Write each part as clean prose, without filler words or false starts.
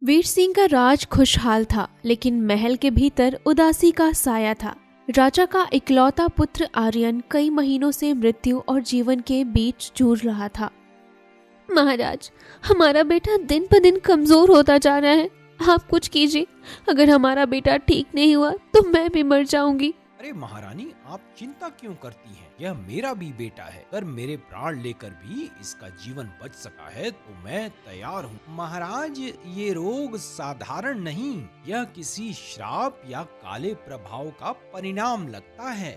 वीर सिंह का राज खुशहाल था, लेकिन महल के भीतर उदासी का साया था। राजा का इकलौता पुत्र आर्यन कई महीनों से मृत्यु और जीवन के बीच जूझ रहा था। महाराज, हमारा बेटा दिन पर दिन कमजोर होता जा रहा है। आप कुछ कीजिए। अगर हमारा बेटा ठीक नहीं हुआ तो मैं भी मर जाऊंगी। अरे महारानी, आप चिंता क्यों करती हैं? यह मेरा भी बेटा है। अगर मेरे प्राण लेकर भी इसका जीवन बच सका है तो मैं तैयार हूँ। महाराज, ये रोग साधारण नहीं, यह किसी श्राप या काले प्रभाव का परिणाम लगता है।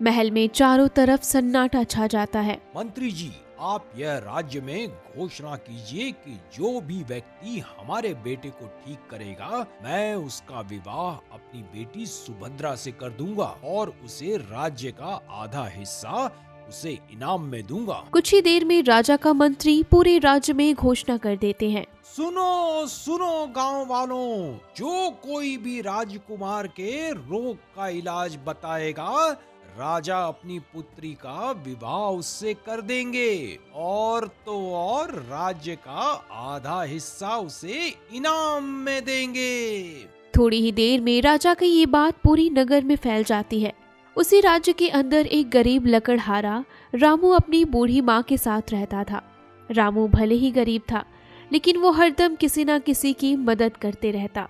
महल में चारों तरफ सन्नाटा छा जाता है। मंत्री जी, आप यह राज्य में घोषणा कीजिए कि जो भी व्यक्ति हमारे बेटे को ठीक करेगा, मैं उसका विवाह अपनी बेटी सुभद्रा से कर दूंगा और उसे राज्य का आधा हिस्सा उसे इनाम में दूंगा। कुछ ही देर में राजा का मंत्री पूरे राज्य में घोषणा कर देते हैं। सुनो सुनो गांव वालों, जो कोई भी राजकुमार के रोग का इलाज बताएगा, राजा अपनी पुत्री का विवाह उससे कर देंगे और तो और राज्य का आधा हिस्सा उसे इनाम में देंगे। थोड़ी ही देर में राजा की ये बात पूरी नगर में फैल जाती है। उसी राज्य के अंदर एक गरीब लकड़हारा रामू अपनी बूढ़ी माँ के साथ रहता था। रामू भले ही गरीब था, लेकिन वो हरदम किसी न किसी की मदद करते रहता।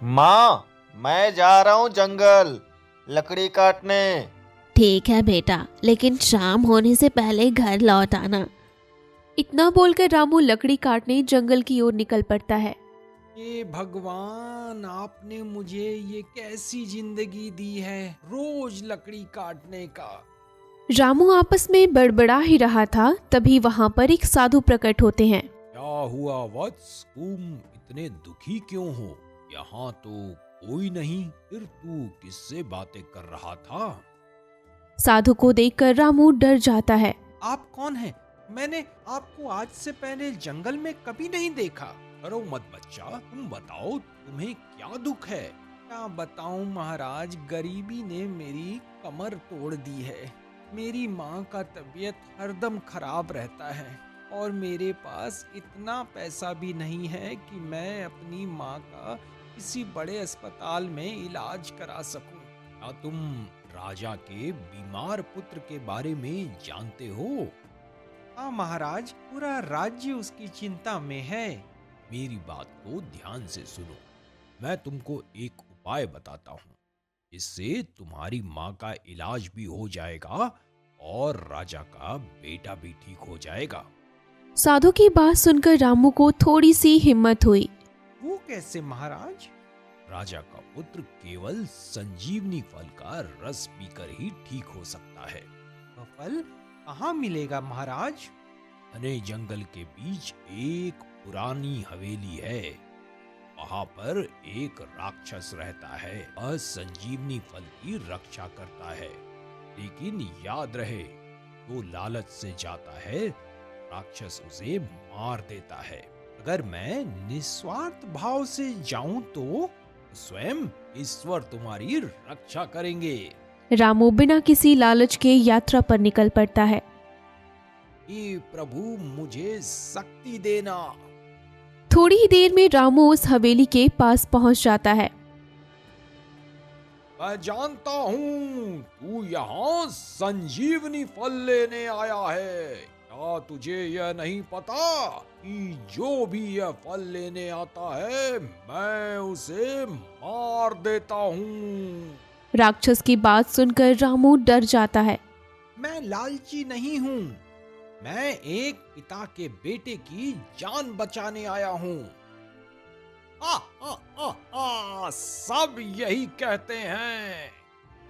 माँ, मैं जा रहा हूँ जंगल लकड़ी काटने। ठीक है बेटा, लेकिन शाम होने से पहले घर लौट आना। इतना बोलकर रामू लकड़ी काटने जंगल की ओर निकल पड़ता है। ये भगवान, आपने मुझे ये कैसी जिंदगी दी है, रोज लकड़ी काटने का। रामू आपस में बड़बड़ा ही रहा था, तभी वहाँ पर एक साधु प्रकट होते हैं। क्या हुआ वत्स, तुम इतने दुखी क्यों हो? यहाँ तो कोई नहीं, फिर तू किससे बातें कर रहा था? साधु को देखकर रामू डर जाता है। आप कौन हैं? मैंने आपको आज से पहले जंगल में कभी नहीं देखा। डरो मत बच्चा, तुम बताओ तुम्हें क्या दुख है? क्या बताऊं महाराज, गरीबी ने मेरी कमर तोड़ दी है। मेरी माँ का तबीयत हरदम खराब रहता है और मेरे पास इतना पैसा भी नहीं है कि मैं अपनी माँ का किसी बड़े अस्पताल में इलाज करा सकूं। क्या तुम राजा के बीमार पुत्र के बारे में जानते हो? हाँ महाराज, पूरा राज्य उसकी चिंता में है। मेरी बात को ध्यान से सुनो। मैं तुमको एक उपाय बताता हूँ, इससे तुम्हारी माँ का इलाज भी हो जाएगा और राजा का बेटा भी ठीक हो जाएगा। साधु की बात सुनकर रामू को थोड़ी सी हिम्मत हुई। वो कैसे महाराज? राजा का पुत्र केवल संजीवनी फल का रस पीकर ही ठीक हो सकता है। वह फल कहाँ मिलेगा महाराज? घने जंगल के बीच एक पुरानी हवेली है। वहाँ पर एक राक्षस रहता है। वह संजीवनी फल की रक्षा करता है, लेकिन याद रहे, वो लालच से जाता है, राक्षस उसे मार देता है। अगर मैं निस्वार्थ भाव से जाऊं तो स्वयं ईश्वर तुम्हारी रक्षा करेंगे। रामू बिना किसी लालच के यात्रा पर निकल पड़ता है। हे प्रभु, मुझे शक्ति देना। थोड़ी ही देर में रामू उस हवेली के पास पहुंच जाता है। मैं जानता हूँ तू यहाँ संजीवनी फल लेने आया है। क्या तुझे यह नहीं पता कि जो भी यह फल लेने आता है, मैं उसे मार देता हूँ। राक्षस की बात सुनकर रामू डर जाता है। मैं लालची नहीं हूँ, मैं एक पिता के बेटे की जान बचाने आया हूँ। सब यही कहते हैं।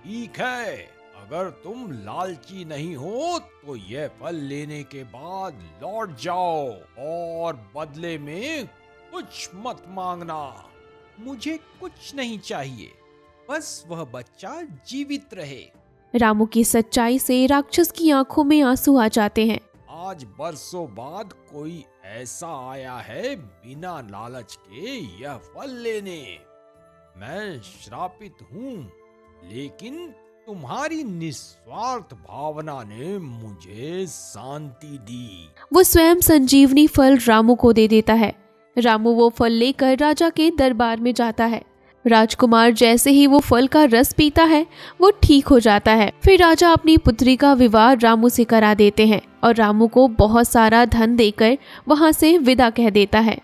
ठीक है, अगर तुम लालची नहीं हो तो यह फल लेने के बाद लौट जाओ और बदले में कुछ मत मांगना। मुझे कुछ नहीं चाहिए, बस वह बच्चा जीवित रहे। रामू की सच्चाई से राक्षस की आंखों में आंसू आ जाते हैं। आज बरसों बाद कोई ऐसा आया है बिना लालच के यह फल लेने। मैं श्रापित हूँ, लेकिन तुम्हारी निस्वार्थ भावना ने मुझे शांति दी। वो स्वयं संजीवनी फल रामू को दे देता है। रामू वो फल लेकर राजा के दरबार में जाता है। राजकुमार जैसे ही वो फल का रस पीता है वो ठीक हो जाता है। फिर राजा अपनी पुत्री का विवाह रामू से करा देते हैं और रामू को बहुत सारा धन देकर वहां से विदा कह देता है।